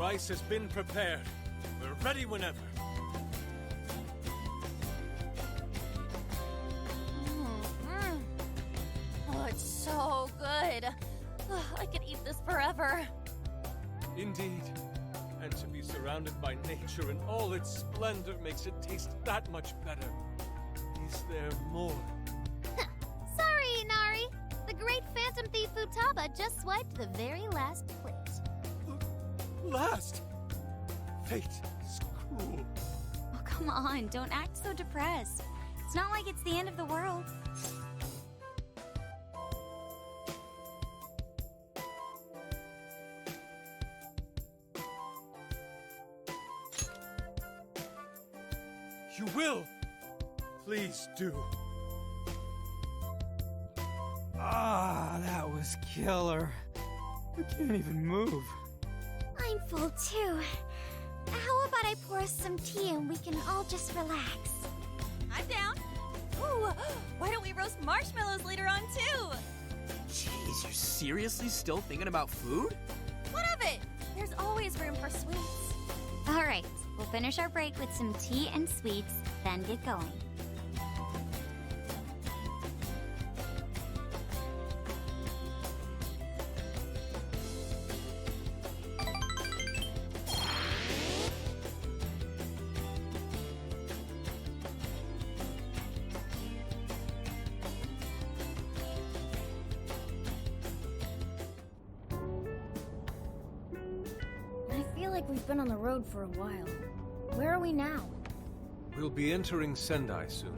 rice has been prepared. We're ready whenever. Oh, it's so good. I could eat this forever. Indeed. And to be surrounded by nature in all its splendor makes it taste that much better. Is there more? Sorry, Inari. The great phantom thief Futaba just swiped the very last plate. Last! Fate is cruel. Oh, come on, don't act so depressed. It's not like it's the end of the world. You will! Please do. Ah, that was killer. I can't even move. I'm full too. How about I pour us some tea and we can all just relax? I'm down. Ooh, why don't we roast marshmallows later on too? Jeez, you're seriously still thinking about food? What of it? There's always room for sweets. All right, we'll finish our break with some tea and sweets, then get going. I feel like we've been on the road for a while. Where are we now? We'll be entering Sendai soon.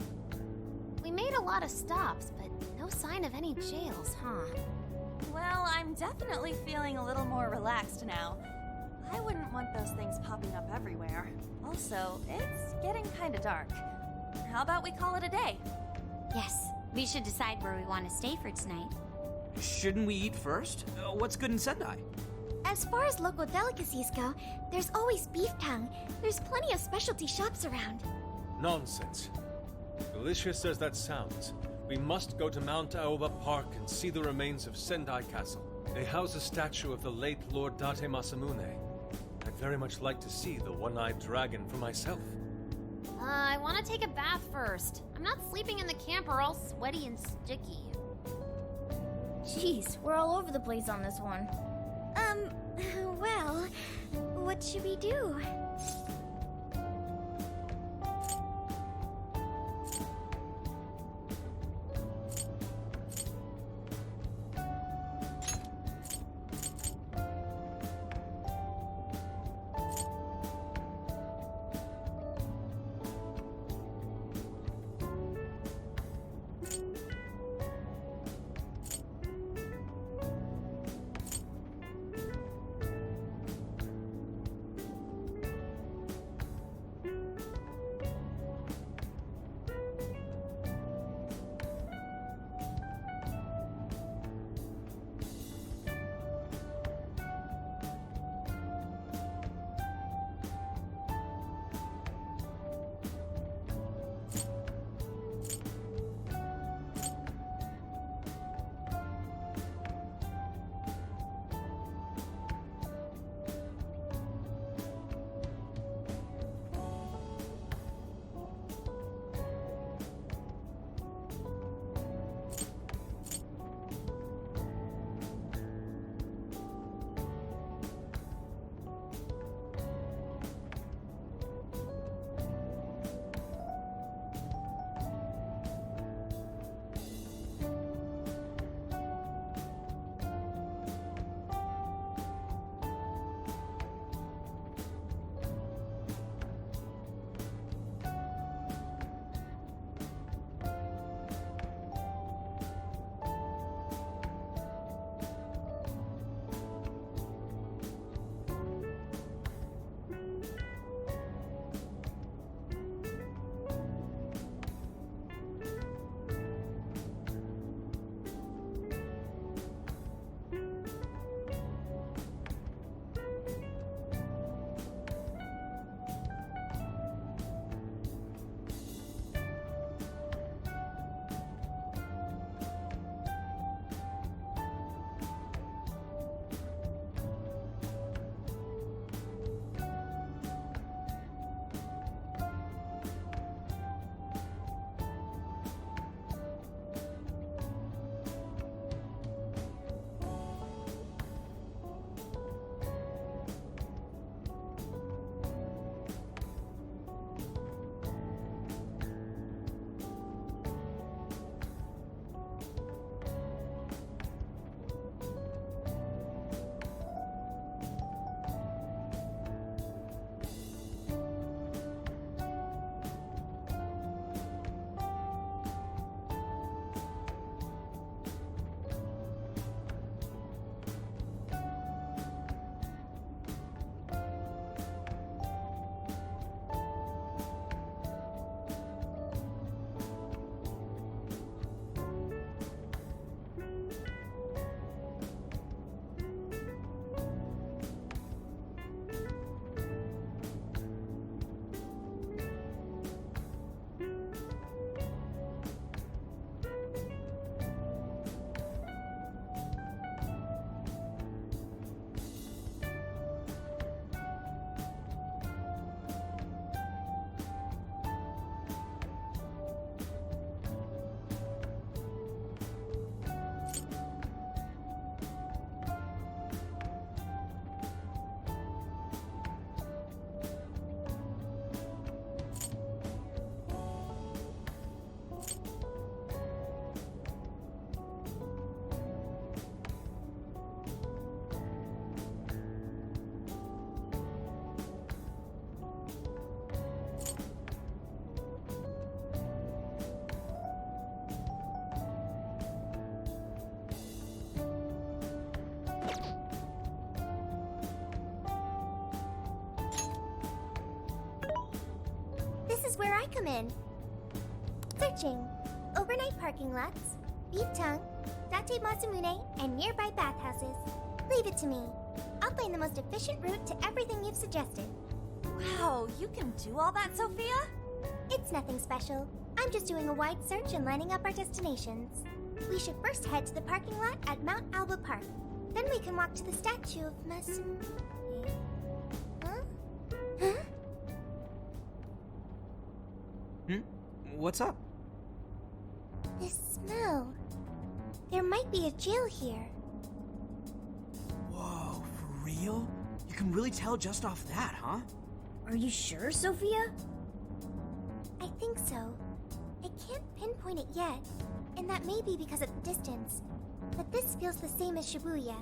We made a lot of stops, but no sign of any jails, huh? Well, I'm definitely feeling a little more relaxed now. I wouldn't want those things popping up everywhere. Also, it's getting kinda dark. How about we call it a day? Yes, we should decide where we want to stay for tonight. Shouldn't we eat first? What's good in Sendai? As far as local delicacies go, there's always beef tongue. There's plenty of specialty shops around. Nonsense. Delicious as that sounds, we must go to Mount Aoba Park and see the remains of Sendai Castle. They house a statue of the late Lord Date Masamune. I'd very much like to see the one-eyed dragon for myself. I want to take a bath first. I'm not sleeping in the camper all sweaty and sticky. Jeez, we're all over the place on this one. Well, what should we do? Come in. Searching. Overnight parking lots, beef tongue, Date Masamune, and nearby bathhouses. Leave it to me. I'll find the most efficient route to everything you've suggested. Wow, you can do all that, Sophia? It's nothing special. I'm just doing a wide search and lining up our destinations. We should first head to the parking lot at Mount Alba Park. Then we can walk to the statue of Masamune. Huh? Huh? What's up? This smell. There might be a jail here. Whoa, for real? You can really tell just off that, huh? Are you sure, Sophia? I think so. I can't pinpoint it yet, and that may be because of the distance. But this feels the same as Shibuya.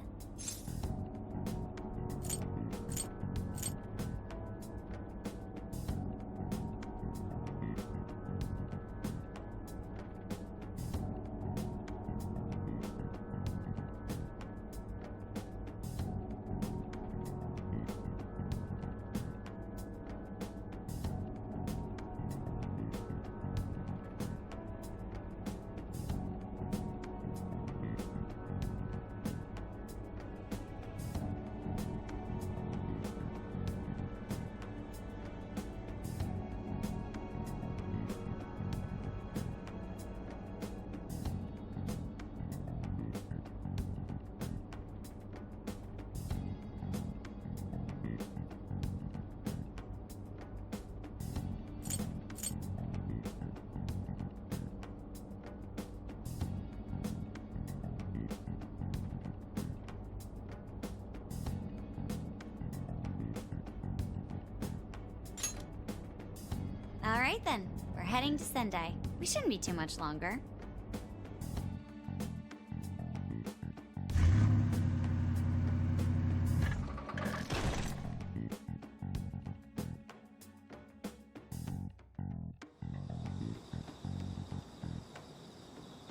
All right then, we're heading to Sendai. We shouldn't be too much longer.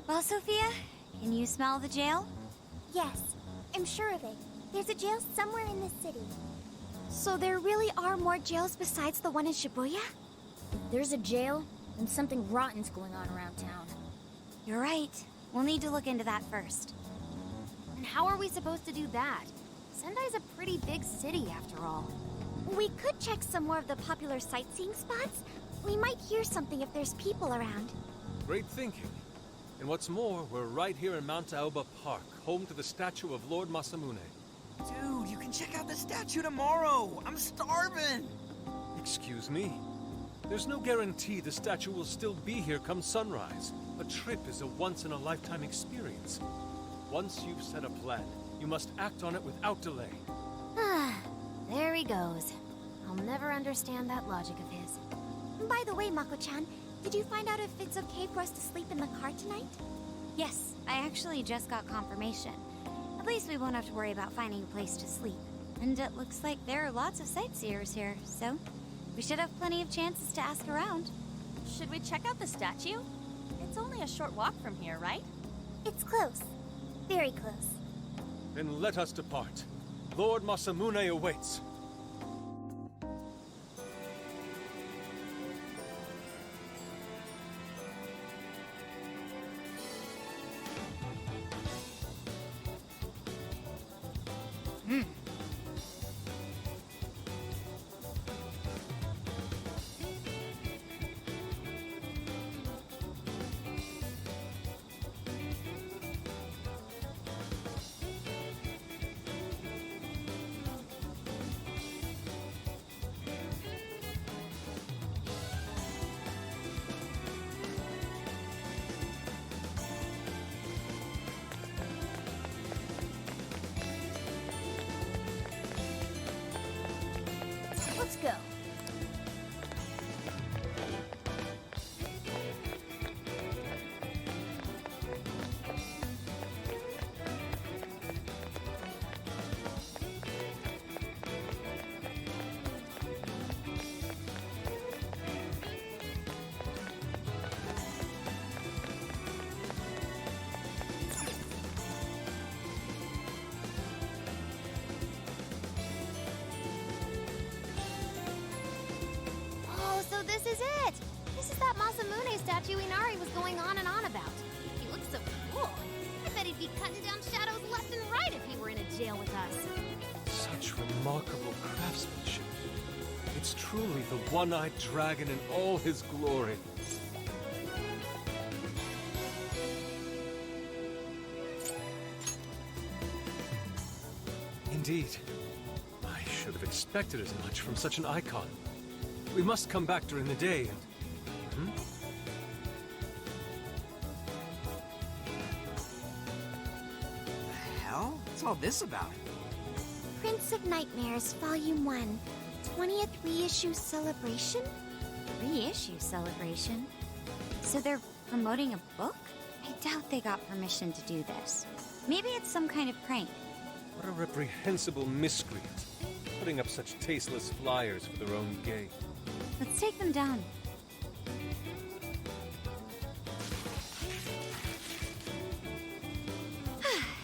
Well, Sophia, can you smell the jail? Yes, I'm sure of it. There's a jail somewhere in this city. So there really are more jails besides the one in Shibuya? If there's a jail, then something rotten's going on around town. You're right. We'll need to look into that first. And how are we supposed to do that? Sendai's a pretty big city, after all. We could check some more of the popular sightseeing spots. We might hear something if there's people around. Great thinking. And what's more, we're right here in Mount Aoba Park, home to the statue of Lord Masamune. Dude, you can check out the statue tomorrow! I'm starving! Excuse me? There's no guarantee the statue will still be here come sunrise. A trip is a once-in-a-lifetime experience. Once you've set a plan, you must act on it without delay. There he goes. I'll never understand that logic of his. By the way, Mako-chan, did you find out if it's okay for us to sleep in the car tonight? Yes, I actually just got confirmation. At least we won't have to worry about finding a place to sleep. And it looks like there are lots of sightseers here, so we should have plenty of chances to ask around. Should we check out the statue? It's only a short walk from here, right? It's close. Very close. Then let us depart. Lord Masamune awaits. going on and on about. He looks so cool. I bet he'd be cutting down shadows left and right if he were in a jail with us. Such remarkable craftsmanship. It's truly the one-eyed dragon in all his glory. Indeed. I should have expected as much from such an icon. We must come back during the day and... The hell? What's all this about? Prince of Nightmares, Volume 1, 20th reissue celebration? Reissue celebration? So they're promoting a book? I doubt they got permission to do this. Maybe it's some kind of prank. What a reprehensible miscreant, putting up such tasteless flyers for their own gain. Let's take them down.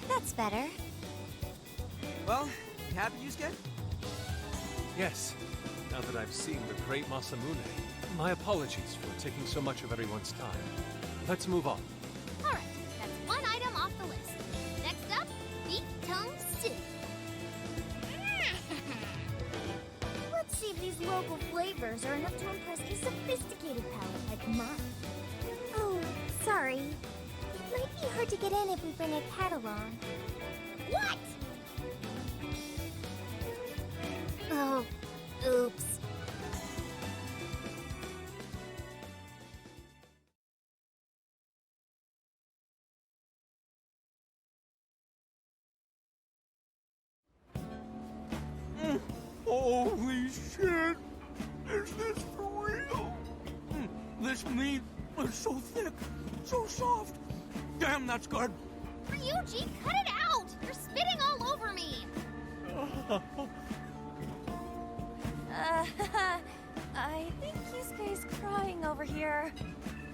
That's better. Well, you happy, Yusuke? Yes, now that I've seen the great Masamune, my apologies for taking so much of everyone's time. Let's move on. Alright, that's one item off the list. Next up, beef tongue soup. Let's see if these local flavors are enough to impress a sophisticated palate like mine. Oh, sorry. It might be hard to get in if we bring a cat along. What? Oh, oops. Holy shit! Is this for real? This meat is so thick, so soft. Damn, that's good. Ryuji, cut it out! You're spitting all over me! I think Yusuke's crying over here.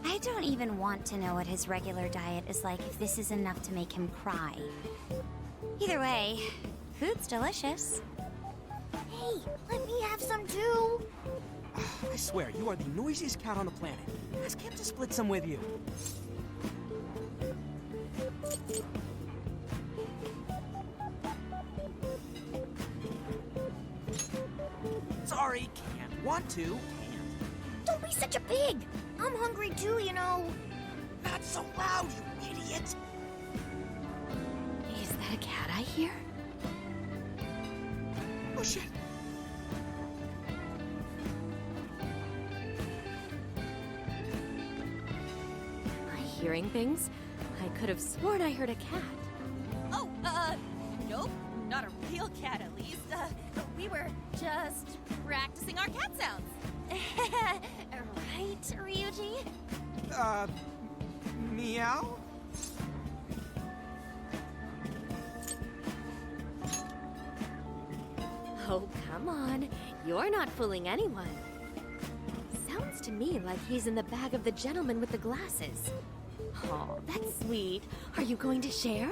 I don't even want to know what his regular diet is like if this is enough to make him cry. Either way, food's delicious. Hey, let me have some too. I swear, you are the noisiest cat on the planet. Ask him to split some with you. Sorry, can't. Want to, can't. Don't be such a pig. I'm hungry too, you know. Not so loud, you idiot! Is that a cat I hear? Oh shit! Am I hearing things? I could have sworn I heard a cat. Oh, nope. Not a real cat, at least. We were just practicing our cat sounds. Right, Ryuji? Meow? Oh, come on. You're not fooling anyone. Sounds to me like he's in the bag of the gentleman with the glasses. Oh, that's sweet. Are you going to share?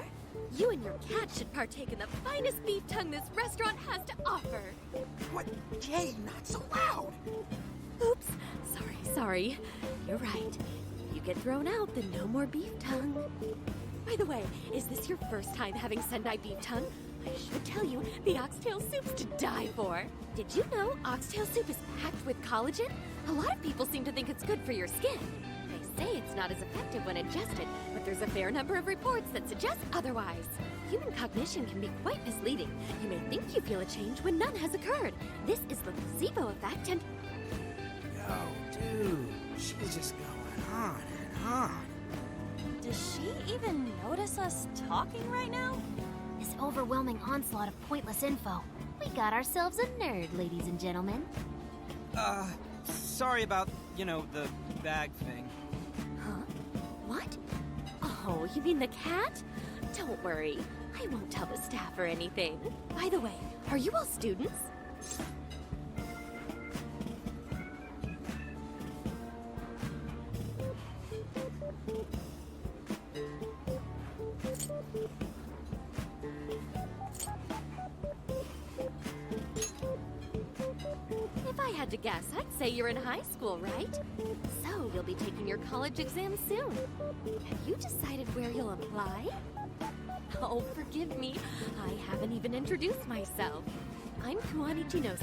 You and your cat should partake in the finest beef tongue this restaurant has to offer. What? Jay, not so loud! Oops. Sorry. You're right. If you get thrown out, then no more beef tongue. By the way, is this your first time having Sendai beef tongue? I should tell you, the oxtail soup's to die for. Did you know oxtail soup is packed with collagen? A lot of people seem to think it's good for your skin. They say it's not as effective when ingested, but there's a fair number of reports that suggest otherwise. Human cognition can be quite misleading. You may think you feel a change when none has occurred. This is the placebo effect and... Yo, dude, she's just going on and on. Does she even notice us talking right now? This overwhelming onslaught of pointless info. We got ourselves a nerd, ladies and gentlemen. Sorry about, the bag thing. Huh? What? Oh, you mean the cat? Don't worry. I won't tell the staff or anything. By the way, are you all students? If I had to guess, I'd say you're in high school, right? So, know you'll be taking your college exam soon. Have you decided where you'll apply? Oh, forgive me. I haven't even introduced myself. I'm Kuani Chinose.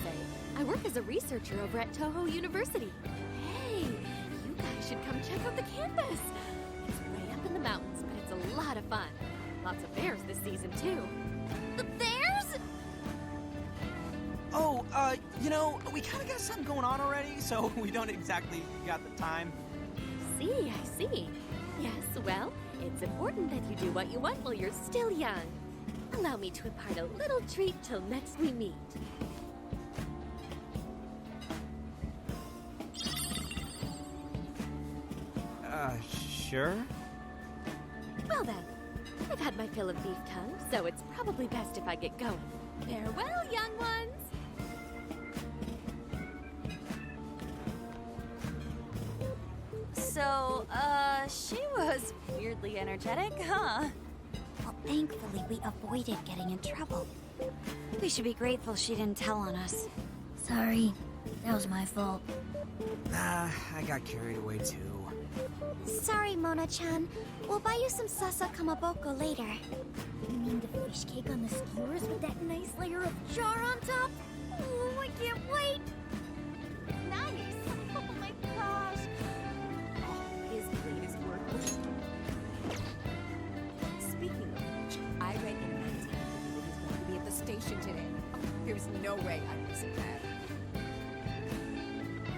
I work as a researcher over at Toho University. Hey, you guys should come check out the campus. It's way up in the mountains, but it's a lot of fun. Lots of bears this season, too. The bears? Oh, you know, we kind of got something going on already, so we don't exactly got the time. I see. Yes, well, it's important that you do what you want while you're still young. Allow me to impart a little treat till next we meet. Sure? Well then, I've had my fill of beef tongue, so it's probably best if I get going. Farewell, young ones! So, she was weirdly energetic, huh? Well, thankfully, we avoided getting in trouble. We should be grateful she didn't tell on us. Sorry, that was my fault. I got carried away too. Sorry, Mona-chan. We'll buy you some sasa kamaboko later. You mean the fish cake on the skewers with that nice layer of char on top? Oh, I can't wait! Nice! Oh my gosh! His plate is worthless. Speaking of which, I reckon Matt's going to be at the station today. There's no way I'm missing that.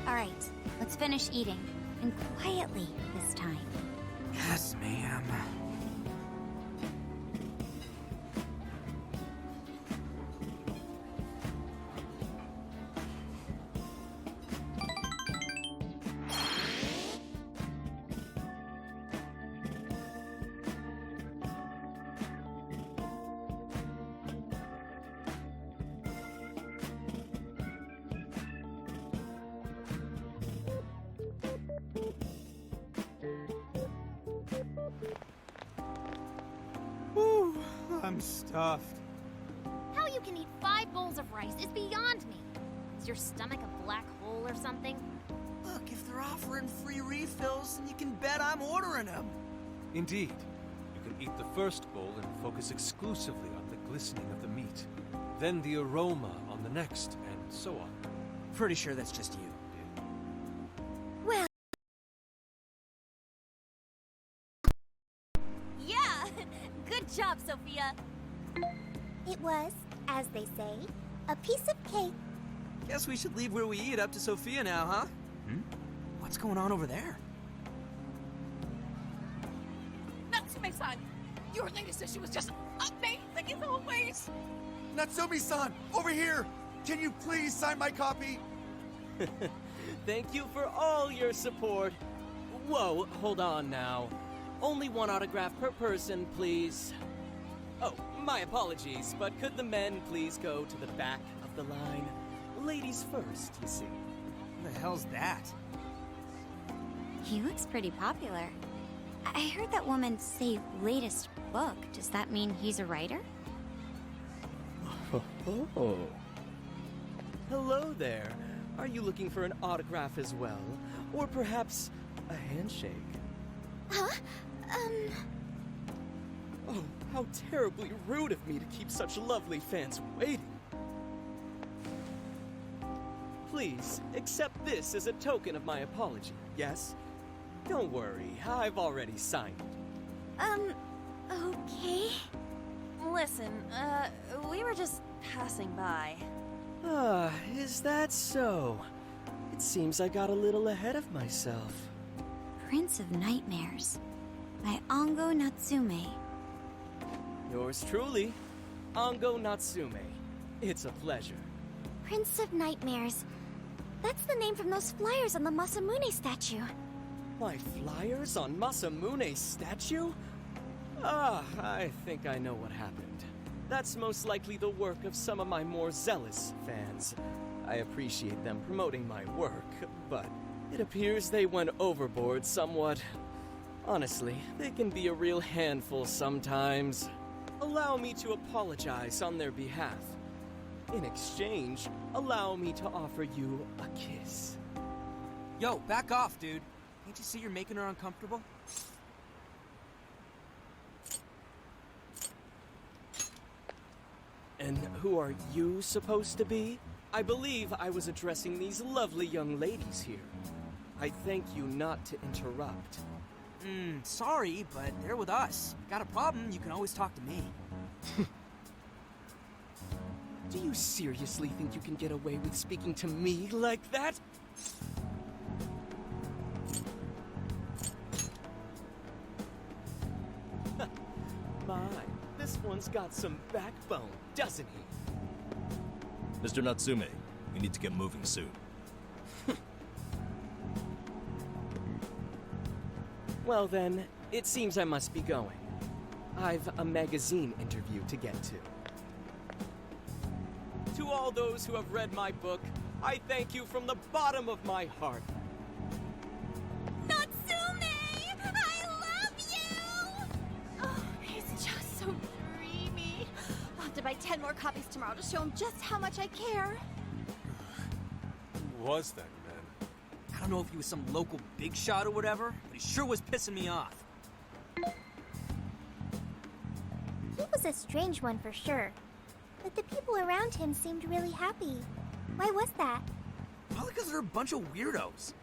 All right, let's finish eating. And quietly this time. Yes, ma'am. Whew, I'm stuffed. How you can eat 5 bowls of rice is beyond me. Is your stomach a black hole or something? Look, if they're offering free refills, then you can bet I'm ordering them. Indeed. You can eat the first bowl and focus exclusively on the glistening of the meat. Then the aroma on the next, and so on. Pretty sure that's just you. Well, Yeah! Good job, Sophia! it was, as they say, a piece of cake. Guess we should leave where we eat up to Sophia now, huh? What's going on over there? Natsume-san, your latest issue was just amazing as always! Natsumi-san, over here! Can you please sign my copy? Thank you for all your support. Whoa, hold on now. Only one autograph per person, please. Oh, my apologies, but could the men please go to the back of the line? Ladies first, you see. Who the hell's that? He looks pretty popular. I heard that woman say latest book. Does that mean he's a writer? Oh. Hello there. Are you looking for an autograph as well? Or perhaps a handshake? Huh? Oh, how terribly rude of me to keep such lovely fans waiting. Please, accept this as a token of my apology, yes? Don't worry, I've already signed it. Okay. Listen, we were just passing by. Ah, is that so? It seems I got a little ahead of myself. Prince of Nightmares by Ongo Natsume. Yours truly, Ongo Natsume. It's a pleasure. Prince of Nightmares. That's the name from those flyers on the Masamune statue. My flyers on Masamune's statue? Ah, I think I know what happened. That's most likely the work of some of my more zealous fans. I appreciate them promoting my work, but it appears they went overboard somewhat. Honestly, they can be a real handful sometimes. Allow me to apologize on their behalf. In exchange, allow me to offer you a kiss. Yo, back off, dude. Hey, Can't you see you're making her uncomfortable? And who are you supposed to be? I believe I was addressing these lovely young ladies here. I thank you not to interrupt. Sorry, but they're with us. Got a problem, you can always talk to me. Do you seriously think you can get away with speaking to me like that? My, this one's got some backbone, doesn't he? Mr. Natsume, we need to get moving soon. Well then, it seems I must be going. I've a magazine interview to get to. To all those who have read my book, I thank you from the bottom of my heart. Natsume! I love you! Oh, he's just so dreamy. I'll have to buy 10 more copies tomorrow to show him just how much I care. Who was that man? I don't know if he was some local big shot or whatever, but he sure was pissing me off. He was a strange one for sure. But the people around him seemed really happy. Why was that? Probably because they're a bunch of weirdos.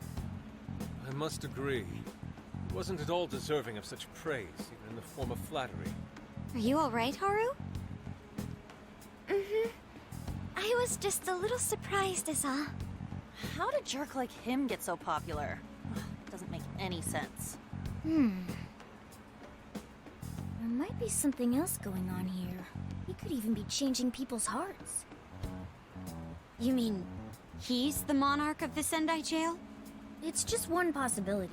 I must agree. He wasn't at all deserving of such praise, even in the form of flattery. Are you alright, Haru? Mm-hmm. I was just a little surprised is all. How did a jerk like him get so popular? Doesn't make any sense. There might be something else going on here. He could even be changing people's hearts. You mean he's the monarch of the Sendai jail? It's just one possibility.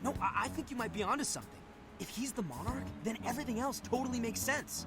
No, I think you might be onto something. If he's the monarch, then everything else totally makes sense.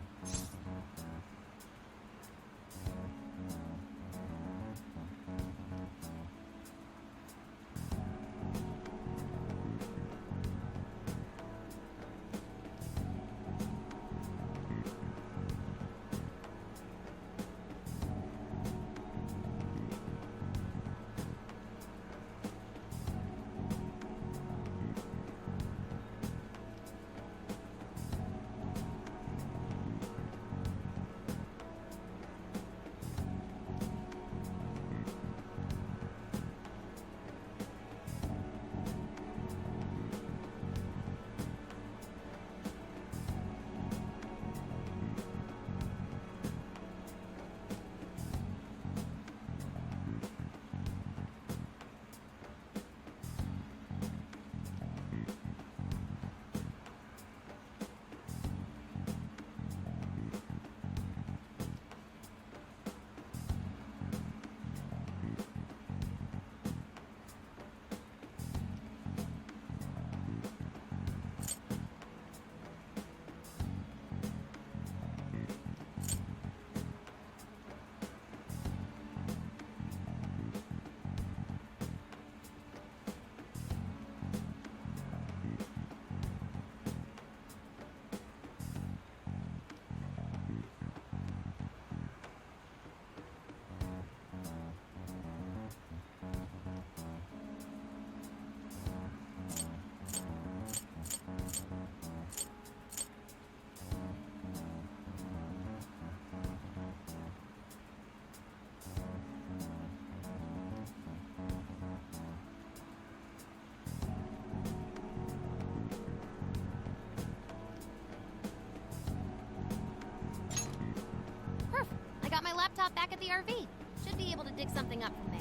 I got my laptop back at the RV. Should be able to dig something up from there.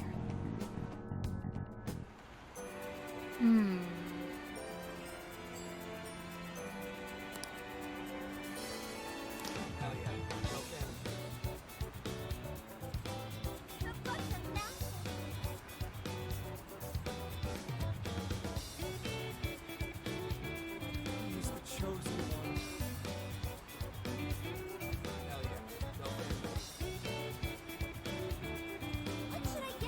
He's the chosen one. Hell yeah. What should I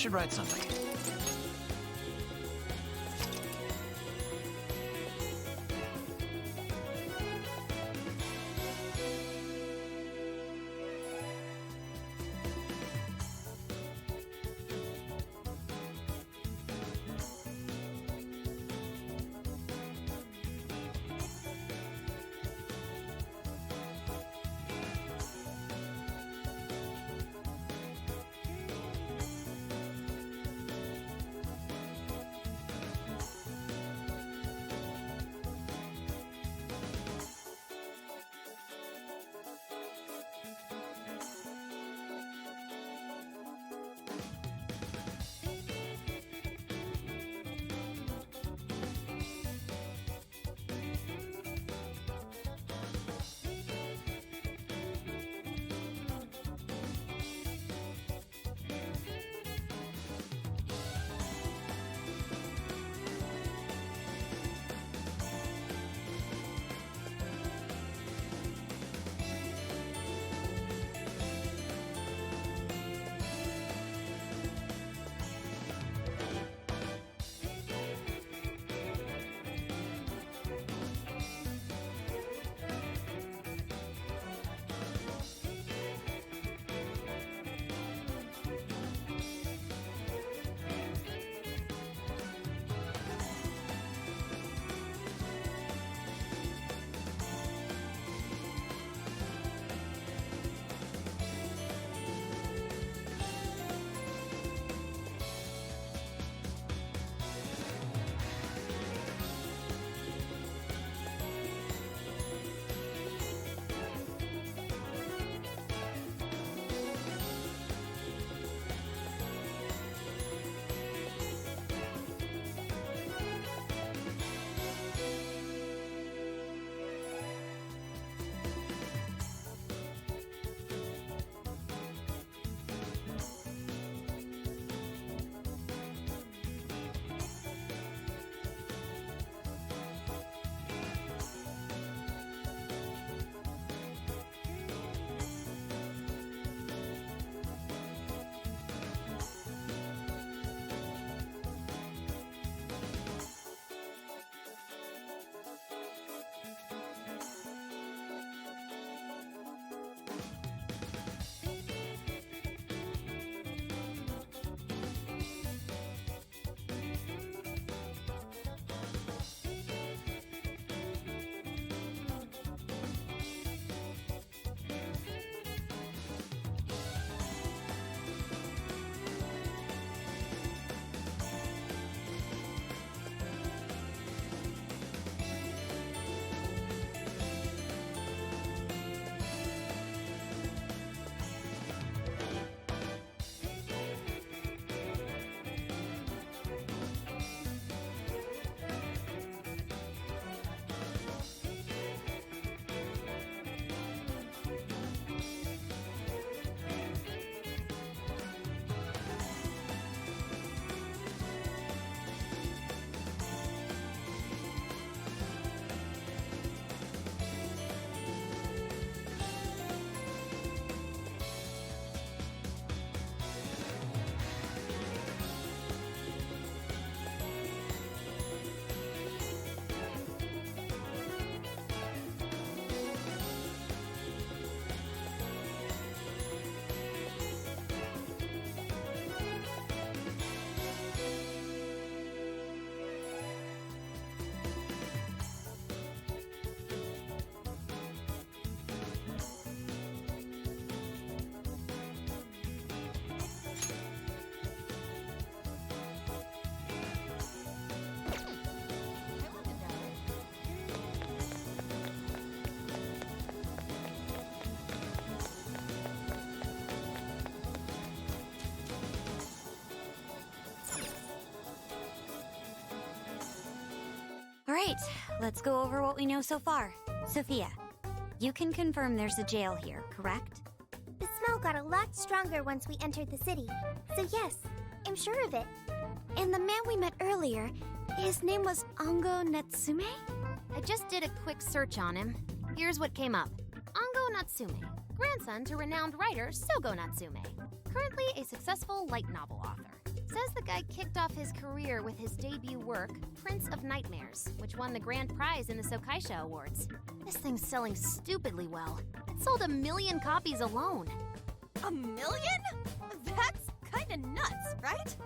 should write something. All right, let's go over what we know so far. Sophia, you can confirm there's a jail here, correct? The smell got a lot stronger once we entered the city. So yes, I'm sure of it. And the man we met earlier, his name was Ango Natsume? I just did a quick search on him. Here's what came up. Ango Natsume, grandson to renowned writer Sogo Natsume. Currently a successful light novel author. Says the guy kicked off his career with his debut work, Prince of Nightmares, which won the grand prize in the Sokaisha Awards. This thing's selling stupidly well. It sold 1 million copies alone. 1 million? That's kinda nuts, right?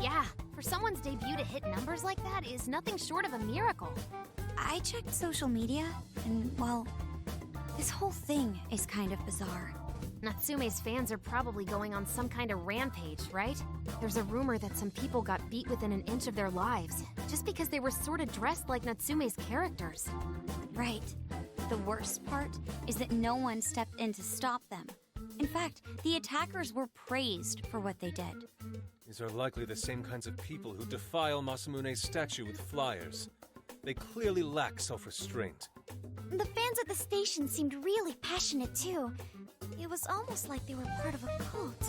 Yeah, for someone's debut to hit numbers like that is nothing short of a miracle. I checked social media, and, well, this whole thing is kind of bizarre. Natsume's fans are probably going on some kind of rampage, right? There's a rumor that some people got beat within an inch of their lives, just because they were sort of dressed like Natsume's characters. Right. The worst part is that no one stepped in to stop them. In fact, the attackers were praised for what they did. These are likely the same kinds of people who defile Masamune's statue with flyers. They clearly lack self-restraint. The fans at the station seemed really passionate too. It was almost like they were part of a cult.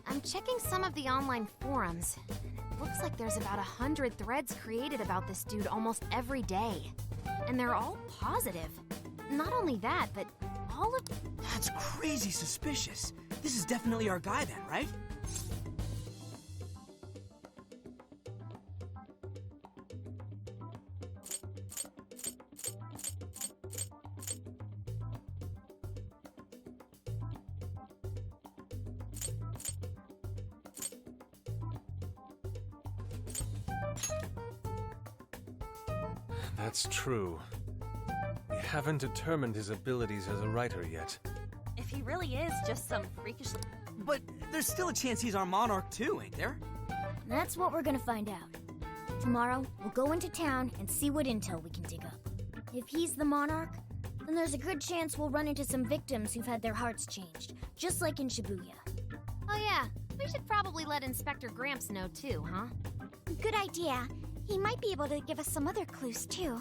I'm checking some of the online forums. It looks like there's about 100 threads created about this dude almost every day. And they're all positive. Not only that, but all of... That's crazy suspicious. This is definitely our guy then, right? That's true. We haven't determined his abilities as a writer yet. If he really is just some freakish... But there's still a chance he's our monarch too, ain't there? That's what we're gonna find out. Tomorrow, we'll go into town and see what intel we can dig up. If he's the monarch, then there's a good chance we'll run into some victims who've had their hearts changed, just like in Shibuya. Oh yeah, we should probably let Inspector Gramps know too, huh? Good idea. He might be able to give us some other clues too.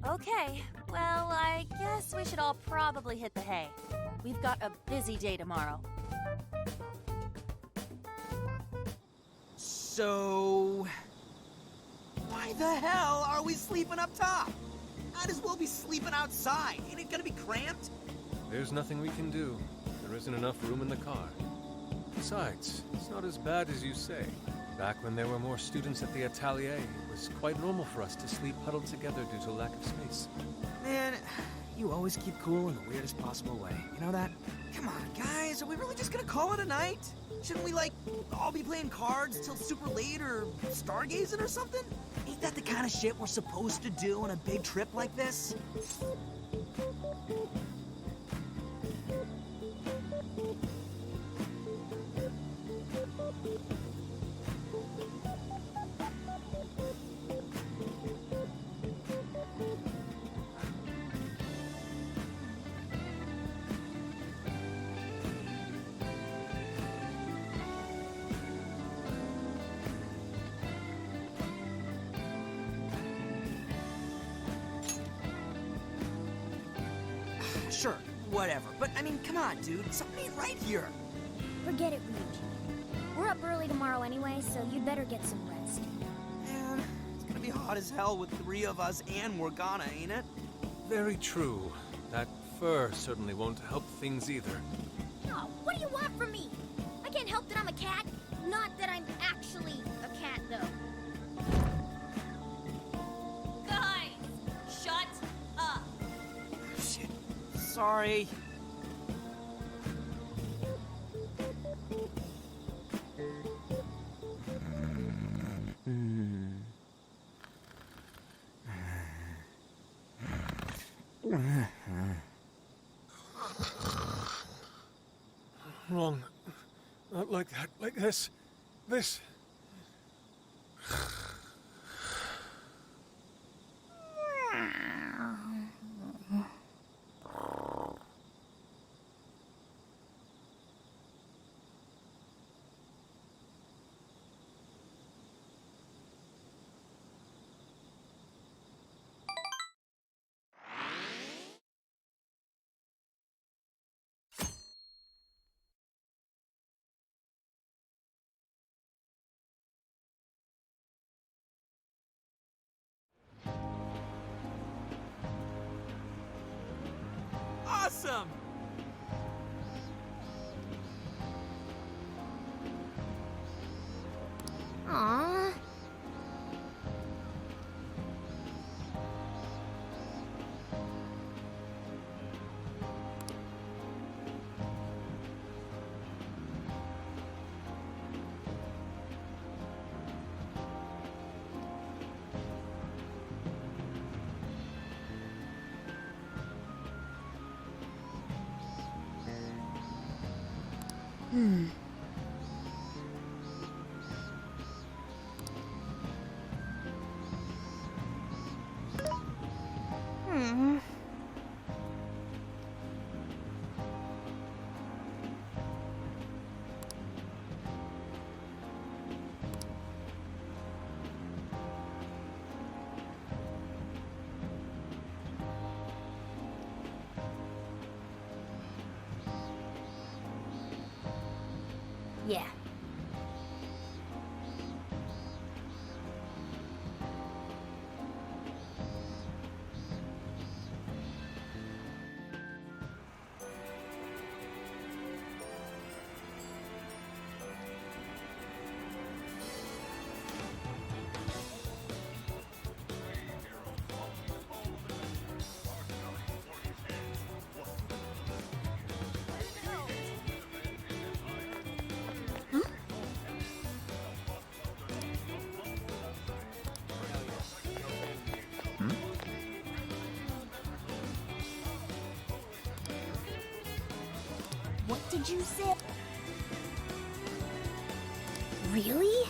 Okay, well, I guess we should all probably hit the hay. We've got a busy day tomorrow. So... why the hell are we sleeping up top? Might as well be sleeping outside. Ain't it gonna be cramped? There's nothing we can do. There isn't enough room in the car. Besides, it's not as bad as you say. Back when there were more students at the atelier, it was quite normal for us to sleep huddled together due to lack of space. Man, you always keep cool in the weirdest possible way. You know that? Come on, guys, are we really just gonna call it a night? Shouldn't we, like, all be playing cards till super late or stargazing or something? Ain't that the kind of shit we're supposed to do on a big trip like this? Sure, whatever. But, I mean, come on, dude. Something ain't right here. Forget it, Ryuji. We're up early tomorrow anyway, so you'd better get some rest. Man, it's gonna be hot as hell with 3 of us and Morgana, ain't it? Very true. That fur certainly won't help things either. Oh, what do you want from me? I can't help that I'm a cat. Not that I'm actually a cat, though. Guys, shut up. Shit. Sorry. Wrong. Not like that. Like this. This. Awesome! Aww. Yeah. What did you say? Really?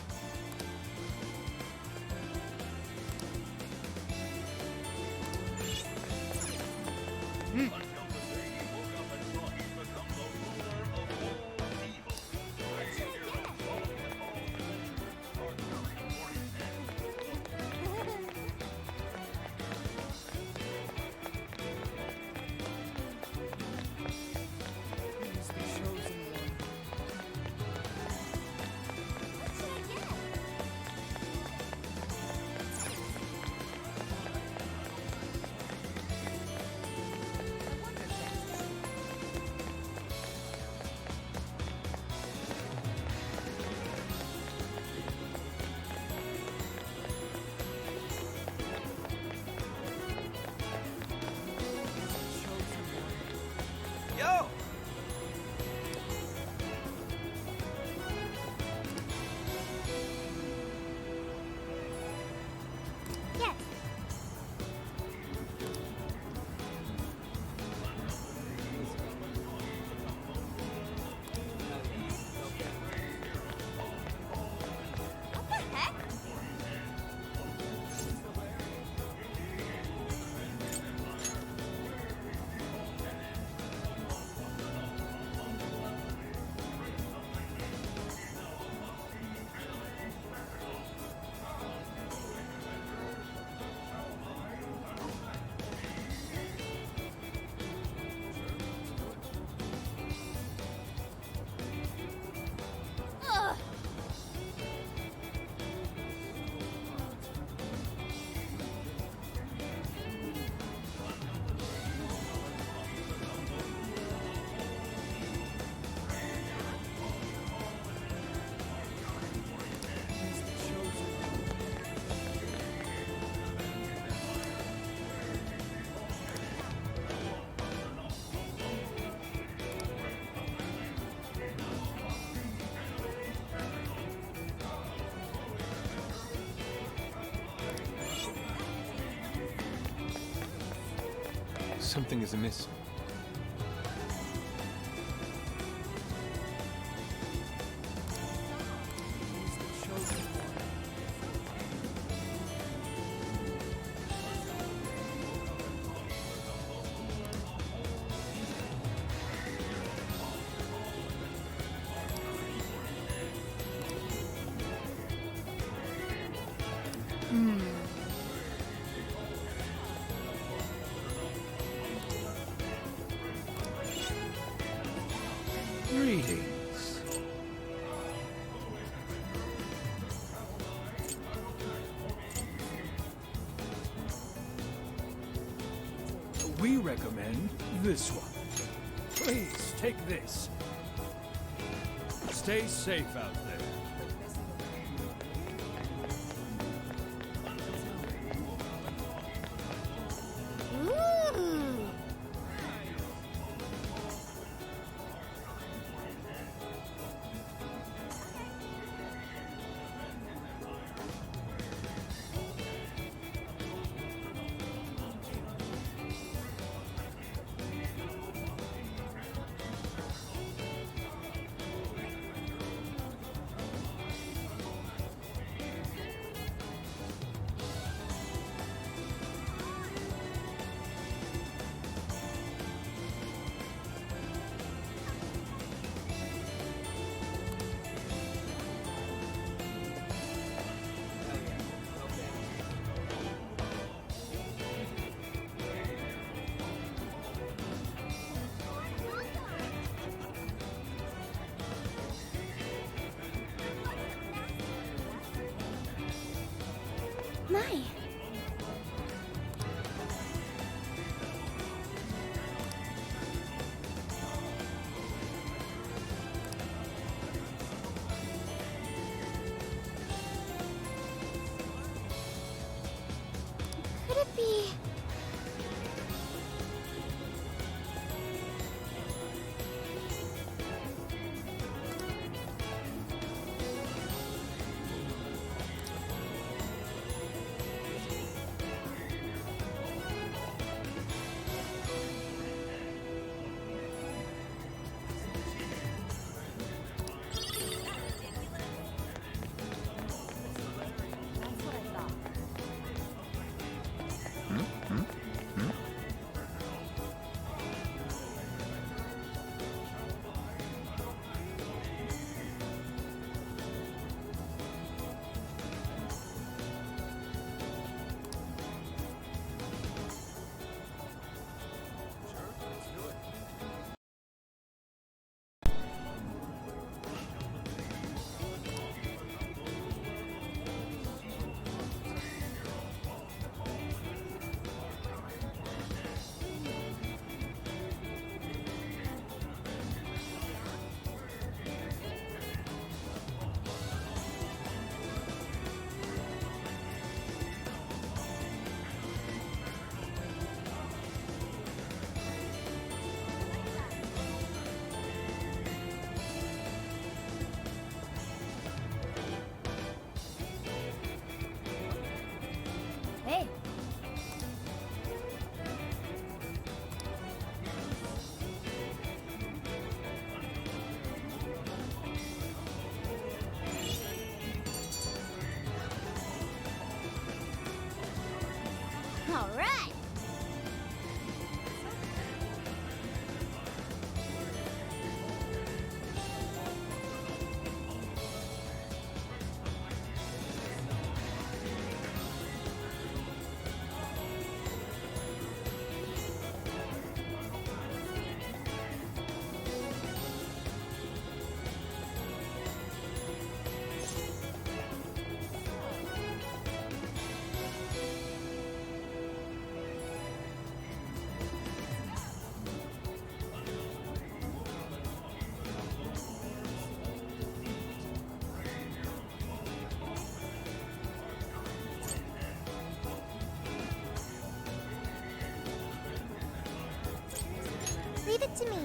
Yo! Yes. What the heck? Ugh. Something is amiss. Greetings. We recommend this one. Please, take this. Stay safe out there. Ooh! My. Could it be? Hey. All right. Leave it to me.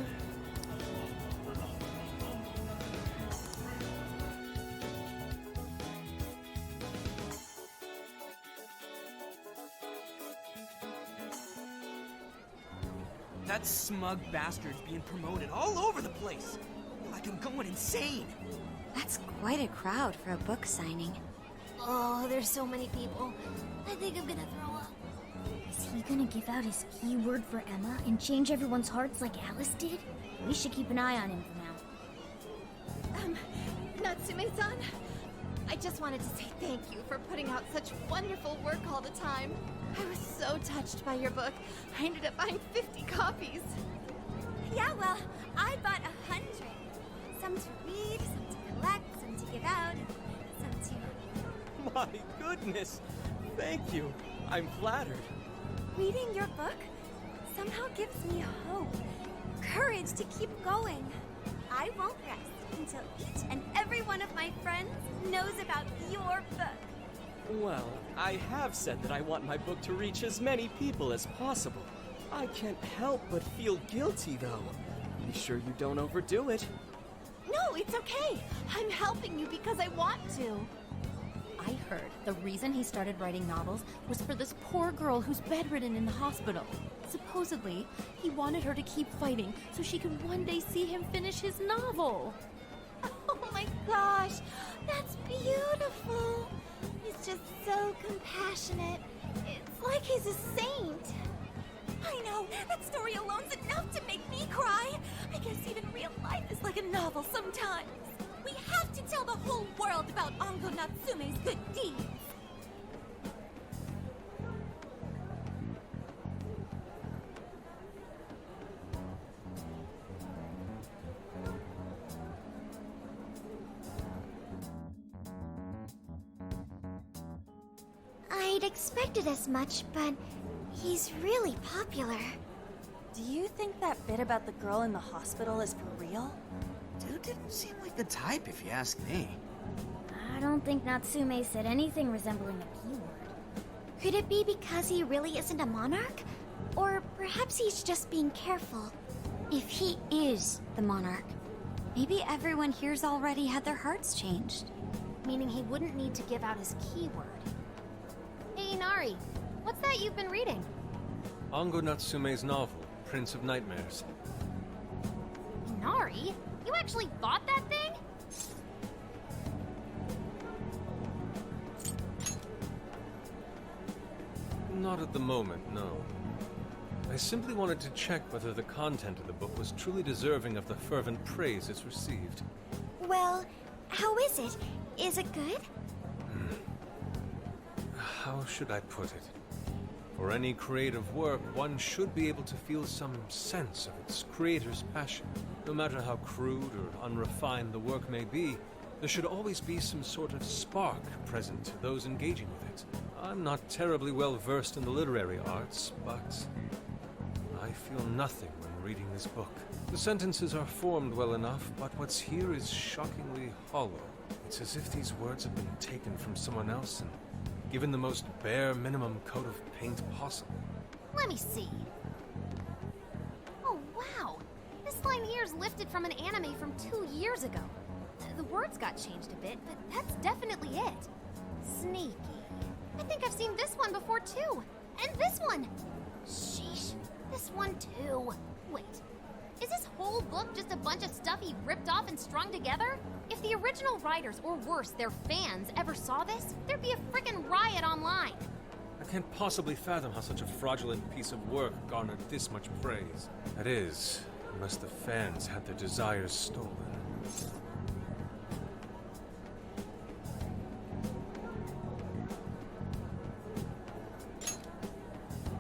That smug bastard's being promoted all over the place. Like I'm going insane. That's quite a crowd for a book signing. Oh, there's so many people. I think I'm gonna throw up. Is he gonna give out his keyword for Emma and change everyone's hearts like Alice did? We should keep an eye on him for now. Natsume-san, I just wanted to say thank you for putting out such wonderful work all the time. I was so touched by your book. I ended up buying 50 copies. Yeah, well, I bought 100. Some to read, some to collect, some to give out, some to... My goodness! Thank you. I'm flattered. Reading your book somehow gives me hope, courage to keep going. I won't rest until each and every one of my friends knows about your book. Well, I have said that I want my book to reach as many people as possible. I can't help but feel guilty, though. Be sure you don't overdo it. No, it's okay. I'm helping you because I want to. I heard the reason he started writing novels was for this poor girl who's bedridden in the hospital. Supposedly, he wanted her to keep fighting so she could one day see him finish his novel. Oh my gosh, that's beautiful. He's just so compassionate. It's like he's a saint. I know, that story alone's enough to make me cry. I guess even real life is like a novel sometimes. We have to tell the whole world about Ango Natsume's good deeds. I'd expected as much, but he's really popular. Do you think that bit about the girl in the hospital is for real? Dude didn't seem like the type, if you ask me. I don't think Natsume said anything resembling a keyword. Could it be because he really isn't a monarch? Or perhaps he's just being careful. If he is the monarch, maybe everyone here's already had their hearts changed. Meaning he wouldn't need to give out his keyword. Hey, Inari, what's that you've been reading? Ango Natsume's novel, Prince of Nightmares. Inari? You actually bought that thing? Not at the moment, no. I simply wanted to check whether the content of the book was truly deserving of the fervent praise it's received. Well, how is it? Is it good? How should I put it? For any creative work, one should be able to feel some sense of its creator's passion. No matter how crude or unrefined the work may be, there should always be some sort of spark present to those engaging with it. I'm not terribly well versed in the literary arts, but I feel nothing when reading this book. The sentences are formed well enough, but what's here is shockingly hollow. It's as if these words have been taken from someone else and given the most bare minimum coat of paint possible. Let me see. Oh, wow. This line here is lifted from an anime from 2 years ago. The words got changed a bit, but that's definitely it. Sneaky. I think I've seen this one before, too. And this one. Sheesh. This one, too. Wait. Is this whole book just a bunch of stuff he ripped off and strung together? If the original writers, or worse, their fans, ever saw this, there'd be a frickin' riot online. I can't possibly fathom how such a fraudulent piece of work garnered this much praise. That is, unless the fans had their desires stolen.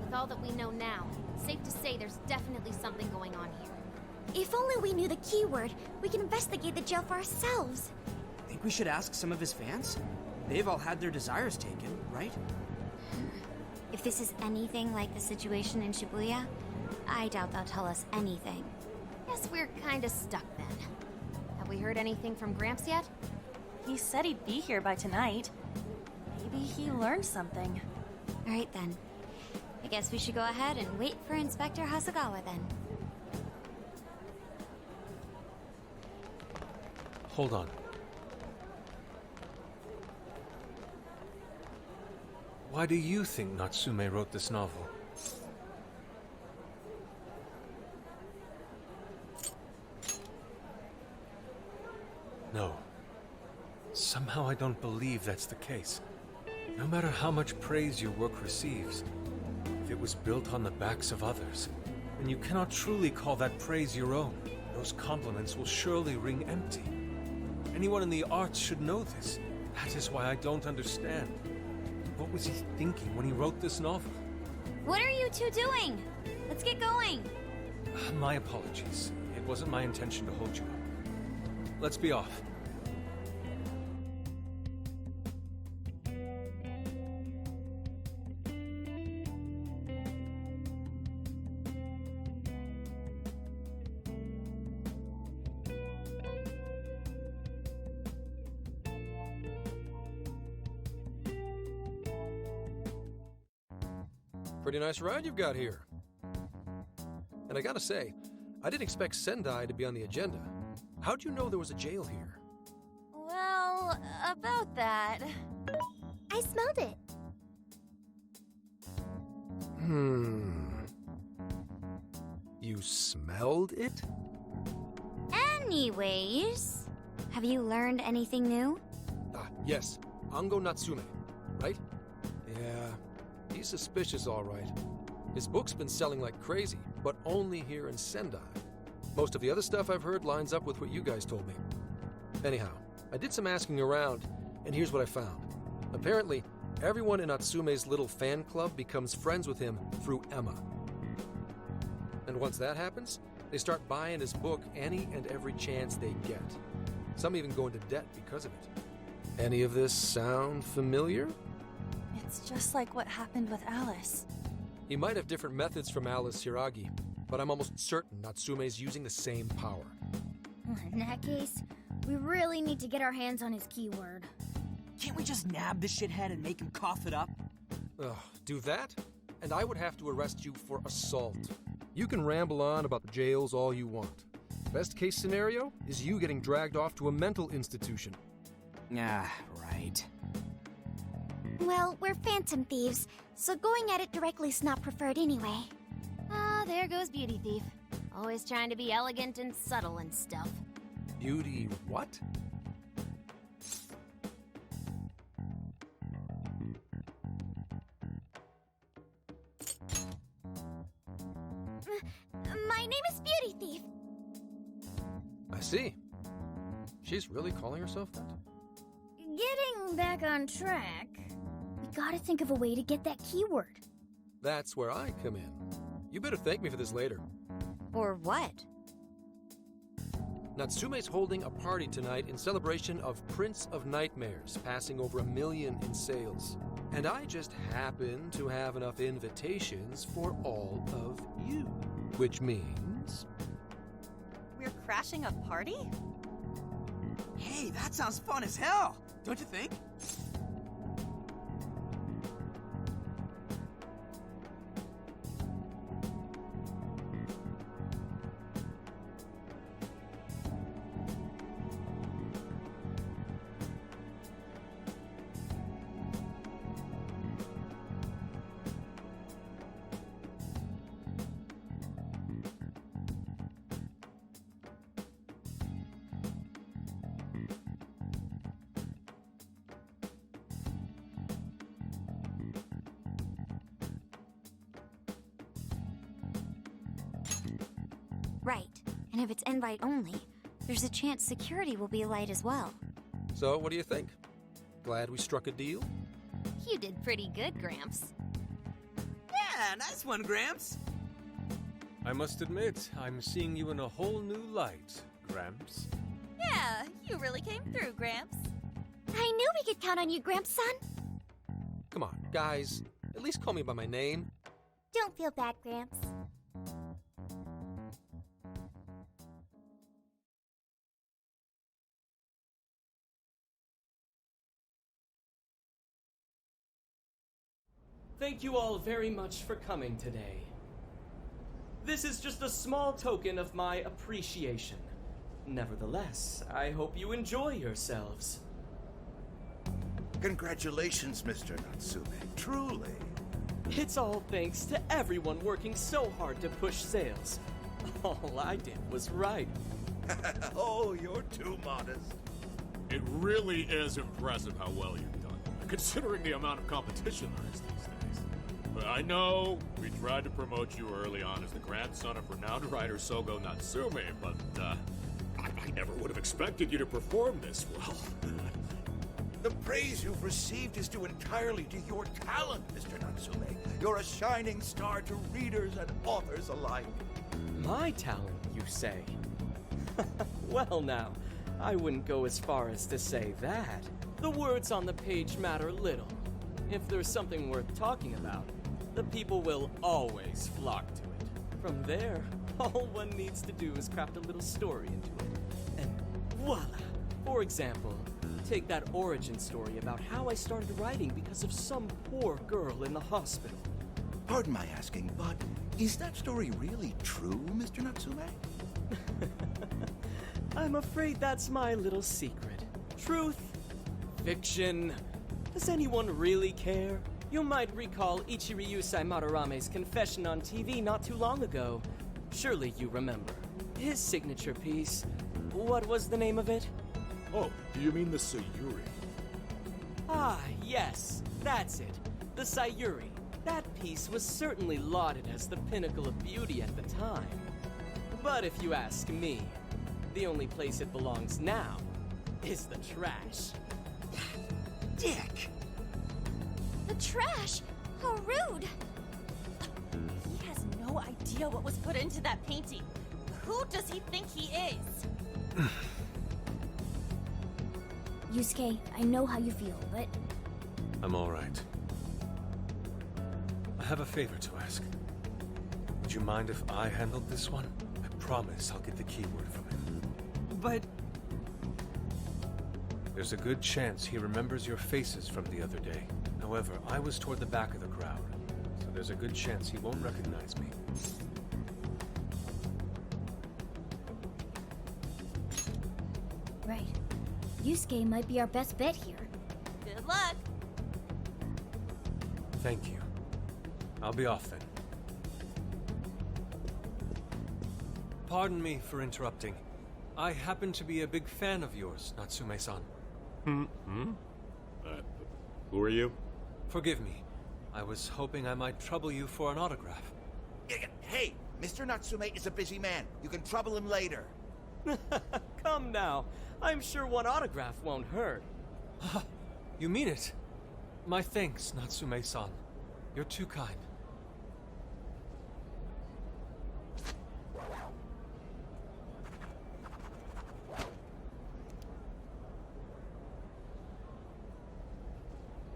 With all that we know now, safe to say there's definitely something going on here. If only we knew the keyword, we can investigate the jail for ourselves. Think we should ask some of his fans? They've all had their desires taken, right? If this is anything like the situation in Shibuya, I doubt they'll tell us anything. Guess we're kinda stuck then. Have we heard anything from Gramps yet? He said he'd be here by tonight. Maybe he learned something. Alright then. I guess we should go ahead and wait for Inspector Hasagawa then. Hold on. Why do you think Natsume wrote this novel? No. Somehow I don't believe that's the case. No matter how much praise your work receives, if it was built on the backs of others, then you cannot truly call that praise your own. Those compliments will surely ring empty. Anyone in the arts should know this. That is why I don't understand. What was he thinking when he wrote this novel? What are you two doing? Let's get going. My apologies. It wasn't my intention to hold you up. Let's be off. Pretty nice ride you've got here. And I gotta say, I didn't expect Sendai to be on the agenda. How'd you know there was a jail here? Well, about that. I smelled it. You smelled it? Anyways, have you learned anything new? Yes. Ango Natsume, right? Yeah, he's suspicious, all right. His book's been selling like crazy, but only here in Sendai. Most of the other stuff I've heard lines up with what you guys told me. Anyhow, I did some asking around, and here's what I found. Apparently, everyone in Natsume's little fan club becomes friends with him through Emma. And once that happens, they start buying his book any and every chance they get. Some even go into debt because of it. Any of this sound familiar? It's just like what happened with Alice. He might have different methods from Alice Hiragi, but I'm almost certain Natsume's using the same power. In that case, we really need to get our hands on his keyword. Can't we just nab this shithead and make him cough it up? Do that? And I would have to arrest you for assault. You can ramble on about the jails all you want. Best case scenario is you getting dragged off to a mental institution. Ah, right. Well, we're phantom thieves, so going at it directly's not preferred anyway. Ah, there goes Beauty Thief. Always trying to be elegant and subtle and stuff. Beauty what? My name is Beauty Thief. I see. She's really calling herself that? Getting back on track, we gotta think of a way to get that keyword. That's where I come in. You better thank me for this later. Or what? Natsume's holding a party tonight in celebration of Prince of Nightmares, passing over 1 million in sales. And I just happen to have enough invitations for all of you. Which means... We're crashing a party? Hey, that sounds fun as hell, don't you think? Right. And if it's invite only, there's a chance security will be light as well. So, what do you think? Glad we struck a deal? You did pretty good, Gramps. Yeah, nice one, Gramps. I must admit, I'm seeing you in a whole new light, Gramps. Yeah, you really came through, Gramps. I knew we could count on you, Gramps-son. Come on, guys. At least call me by my name. Don't feel bad, Gramps. Thank you all very much for coming today. This is just a small token of my appreciation. Nevertheless, I hope you enjoy yourselves. Congratulations, Mr. Natsume. Truly. It's all thanks to everyone working so hard to push sales. All I did was write. Oh, you're too modest. It really is impressive how well you've done, considering the amount of competition there is these days. But I know we tried to promote you early on as the grandson of renowned writer Sogo Natsume, but I never would have expected you to perform this well. The praise you've received is due entirely to your talent, Mr. Natsume. You're a shining star to readers and authors alike. My talent, you say? Well now, I wouldn't go as far as to say that. The words on the page matter little. If there's something worth talking about, the people will always flock to it. From there, all one needs to do is craft a little story into it. And voila! For example, take that origin story about how I started writing because of some poor girl in the hospital. Pardon my asking, but is that story really true, Mr. Natsume? I'm afraid that's my little secret. Truth, fiction. Does anyone really care? You might recall Ichiryu-sai Madarame's confession on TV not too long ago. Surely you remember. His signature piece. What was the name of it? Oh, do you mean the Sayuri? Ah, yes, that's it. The Sayuri. That piece was certainly lauded as the pinnacle of beauty at the time. But if you ask me, the only place it belongs now is the trash. Dick! The trash? How rude! He has no idea what was put into that painting. Who does he think he is? Yusuke, I know how you feel, but I'm all right. I have a favor to ask. Would you mind if I handled this one? I promise I'll get the keyword from him. But There's a good chance he remembers your faces from the other day. However, I was toward the back of the crowd, so there's a good chance he won't recognize me. right. Yusuke might be our best bet here. Good luck! Thank you. I'll be off then. Pardon me for interrupting. I happen to be a big fan of yours, Natsume-san. Who are you? Forgive me. I was hoping I might trouble you for an autograph. Hey, Mr. Natsume is a busy man. You can trouble him later. Come now. I'm sure one autograph won't hurt. You mean it? My thanks, Natsume-san. You're too kind.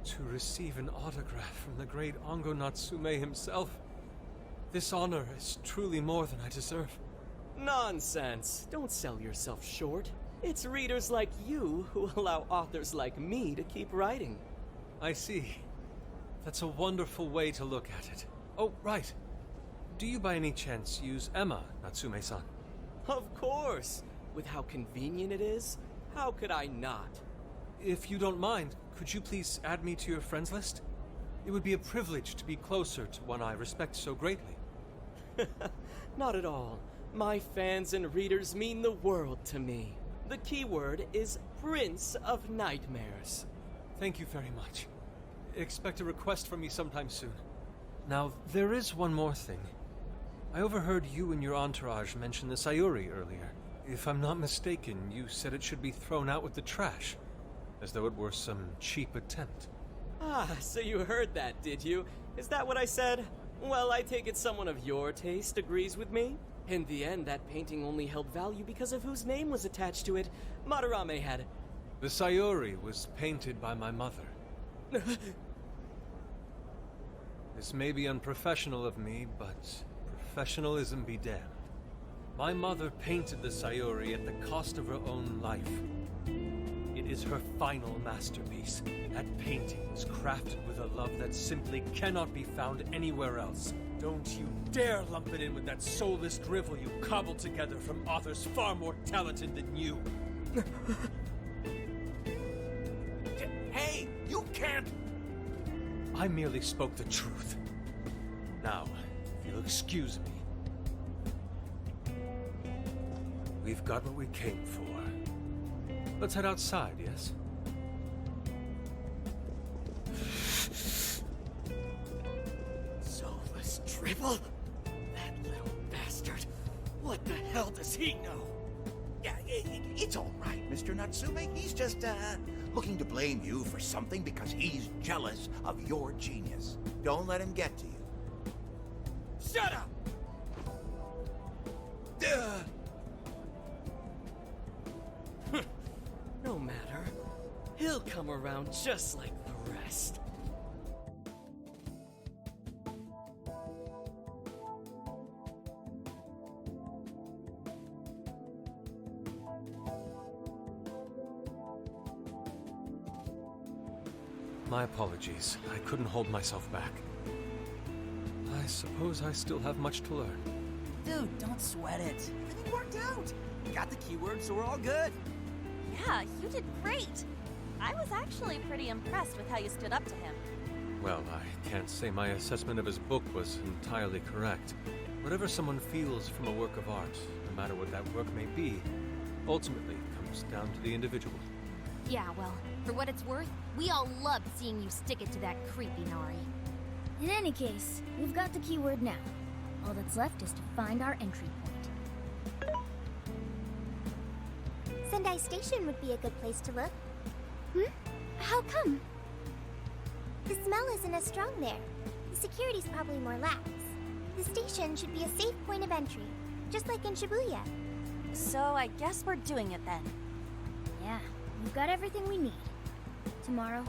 To receive an autograph from the great Ongo Natsume himself. This honor is truly more than I deserve. Nonsense. Don't sell yourself short. It's readers like you who allow authors like me to keep writing. I see. That's a wonderful way to look at it. Oh, right. Do you by any chance use Emma, Natsume-san? Of course. With how convenient it is, how could I not? If you don't mind, could you please add me to your friends list? It would be a privilege to be closer to one I respect so greatly. Not at all. My fans and readers mean the world to me. The keyword is Prince of Nightmares. Thank you very much. Expect a request from me sometime soon. Now, there is one more thing. I overheard you and your entourage mention the Sayuri earlier. If I'm not mistaken, you said it should be thrown out with the trash, as though it were some cheap attempt. Ah, so you heard that, did you? Is that what I said? Well, I take it someone of your taste agrees with me. In the end, that painting only held value because of whose name was attached to it. Madarame had... The Sayuri was painted by my mother. This may be unprofessional of me, but professionalism be damned. My mother painted the Sayuri at the cost of her own life. It is her final masterpiece. That painting was crafted with a love that simply cannot be found anywhere else. Don't you dare lump it in with that soulless drivel you cobbled together from authors far more talented than you. Hey, you can't... I merely spoke the truth. Now, if you'll excuse me. We've got what we came for. Let's head outside, yes? Soulless drivel? That little bastard. What the hell does he know? Yeah, it's all right, Mr. Natsume. He's just, looking to blame you for something because he's jealous of your genius. Don't let him get to you. Shut up! No matter. He'll come around just like the rest. My apologies. I couldn't hold myself back. I suppose I still have much to learn. Dude, don't sweat it. Everything worked out. We got the keyword, so we're all good. Yeah, you did great. I was actually pretty impressed with how you stood up to him. Well, I can't say my assessment of his book was entirely correct. Whatever someone feels from a work of art, no matter what that work may be, ultimately comes down to the individual. Yeah, well, for what it's worth, we all loved seeing you stick it to that creepy Nari. In any case, we've got the keyword now. All that's left is to find our entry point. Sendai Station would be a good place to look. How come? The smell isn't as strong there. The security's probably more lax. The station should be a safe point of entry, just like in Shibuya. So I guess we're doing it then. Yeah, we've got everything we need. Tomorrow,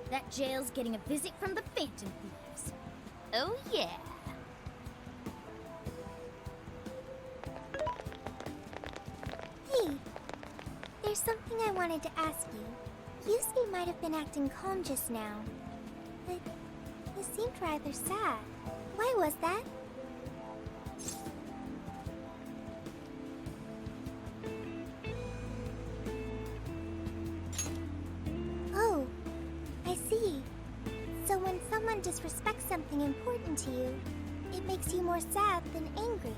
that jail's getting a visit from the Phantom Thieves. Oh yeah! Hey, there's something I wanted to ask you. Yusuke might have been acting calm just now, but he seemed rather sad. Why was that? Oh, I see. So when someone disrespects something important to you, it makes you more sad than angry.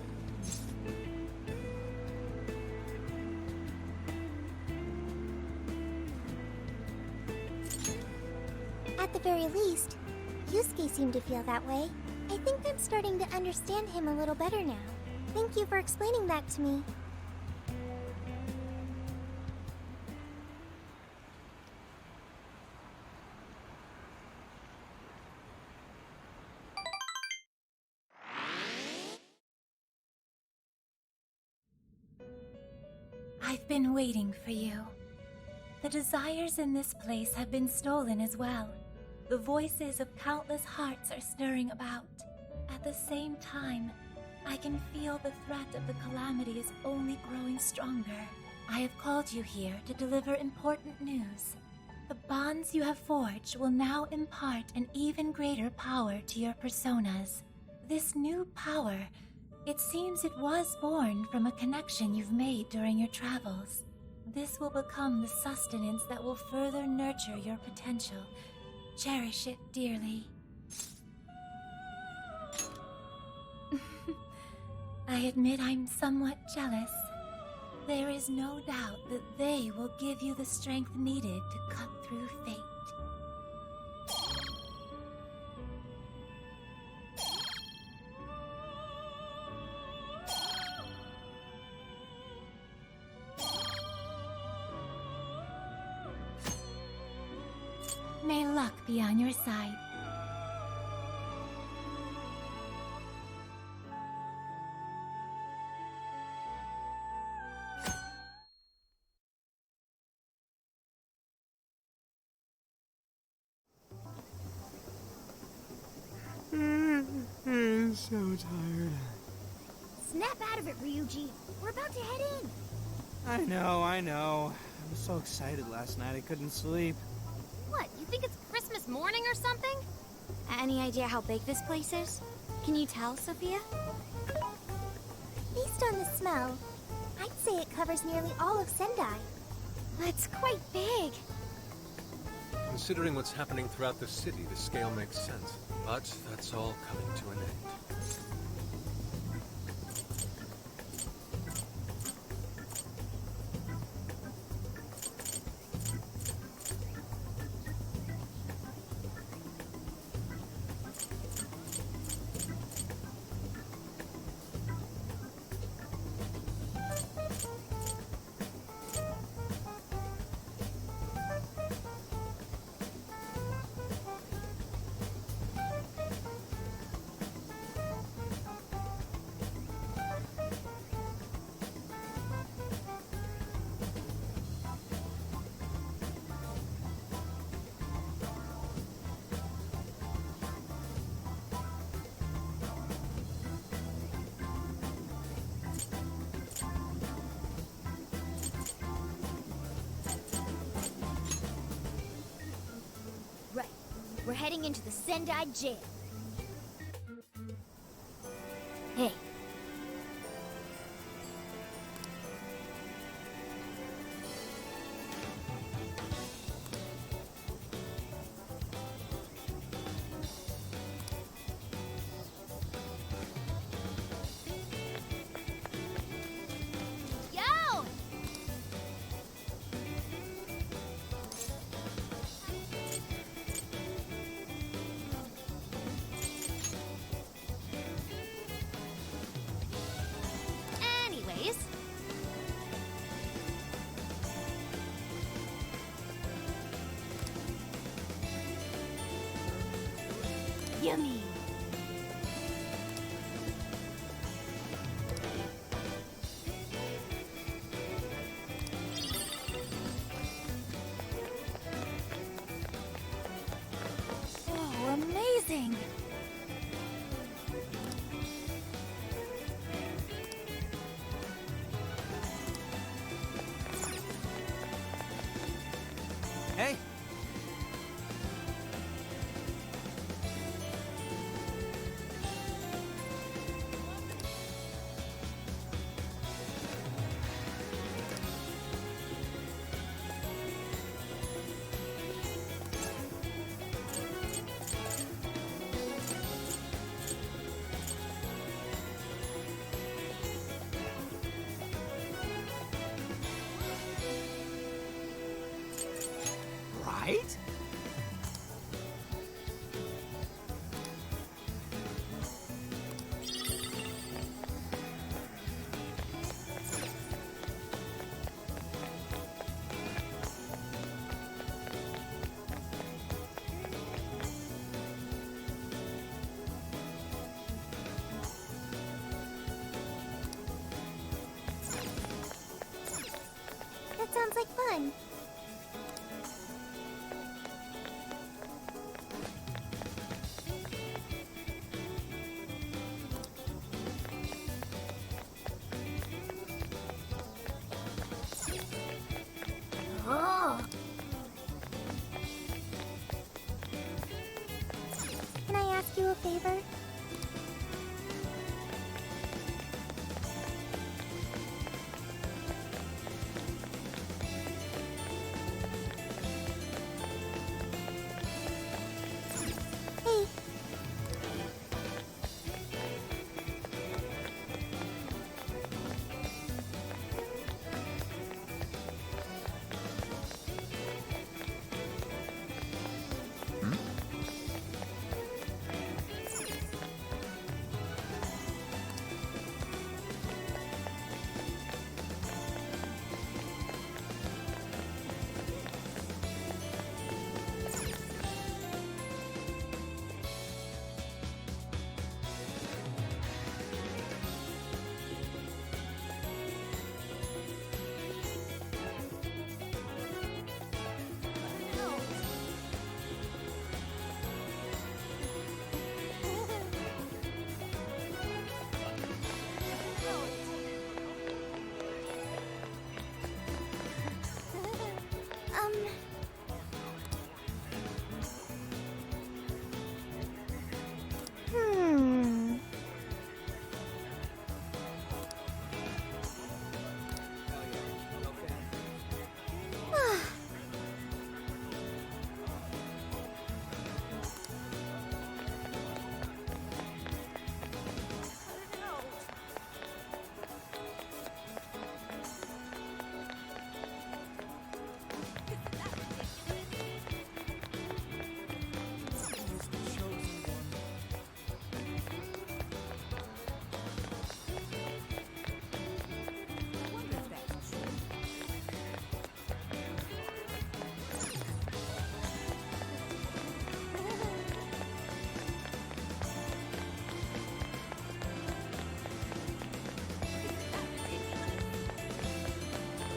At the very least, Yusuke seemed to feel that way. I think I'm starting to understand him a little better now. Thank you for explaining that to me. I've been waiting for you. The desires in this place have been stolen as well. The voices of countless hearts are stirring about. At the same time, I can feel the threat of the calamity is only growing stronger. I have called you here to deliver important news. The bonds you have forged will now impart an even greater power to your personas. This new power, it seems it was born from a connection you've made during your travels. This will become the sustenance that will further nurture your potential. Cherish it dearly. I admit I'm somewhat jealous. There is no doubt that they will give you the strength needed to cut through fate. May luck be on your side. I'm so tired. Snap out of it, Ryuji. We're about to head in. I know. I was so excited last night I couldn't sleep. What, you think it's Christmas morning or something? Any idea how big this place is? Can you tell, Sophia? Based on the smell, I'd say it covers nearly all of Sendai. That's quite big. Considering what's happening throughout the city, the scale makes sense. But that's all coming to an end. Right. We're heading into the Sendai jail. Yummy. Oh, amazing! Hey. Right? That sounds like fun. Oh. Can I ask you a favor? Hey. Hmm.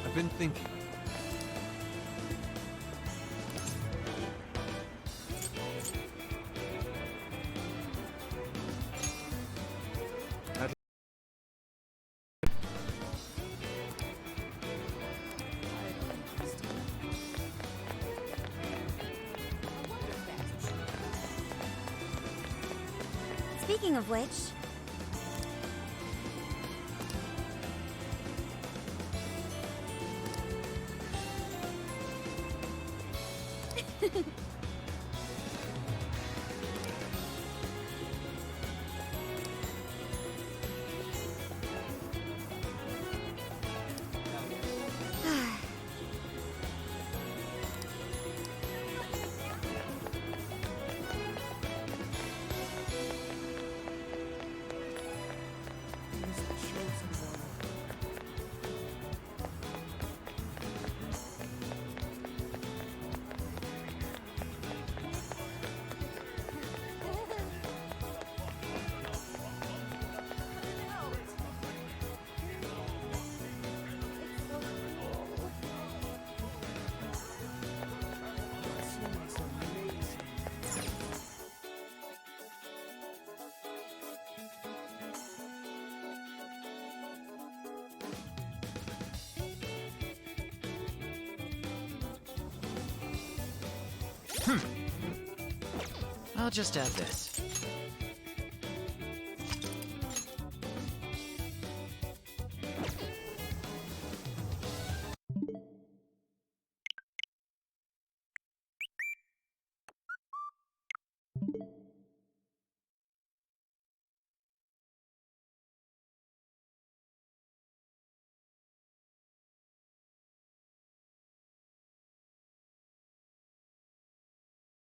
I've been thinking. Speaking of which, I'll just add this.